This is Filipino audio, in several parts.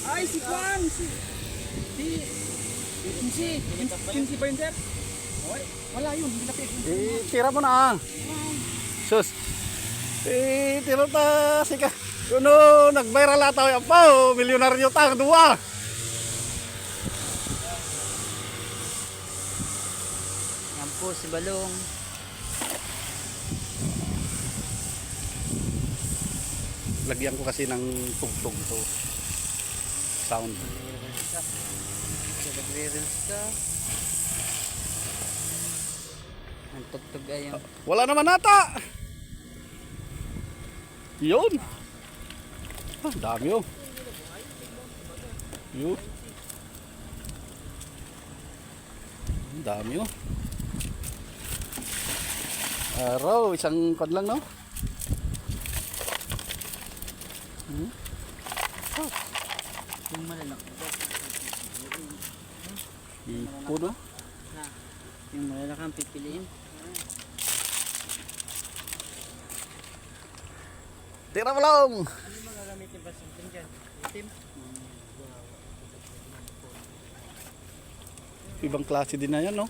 Ay, si Juan! Si ba yun, sir? Wala yun, hindi lapit. Tira mo na. Sus. Tira ta. Sika. Kuno, nag-viral ata yung pa. Milyonaryo tang, dua. Yan po si Balong. Lagyan ko kasi ng tugtog to. Sound. Nagre-reels ka. Ang tugtog ay yung Wala naman ata. Yun. Dami oh. Yun. Dami oh. Araw, isang kod lang no? yung malalaki. Puno. Yung malalaki ang pipiliin. Tira mo lang. Ano magagamitin pa something dyan? Itim? Ibang klase din na yan no?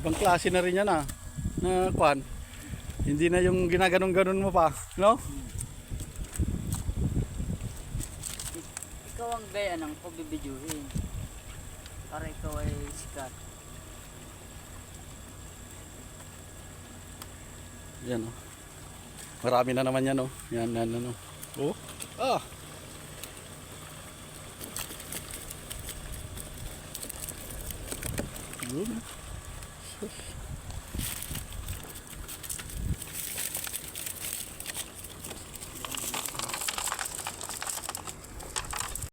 Ibang klase na rin yan ah. Na kuan. Hindi na yung ginaganon-ganon mo pa, no? Ikaw ang gaya ng pagbibidyohin. Para ikaw ay sikat. Yan oh. Marami na naman yan oh. Yan ano. Oh. Ah. Yun.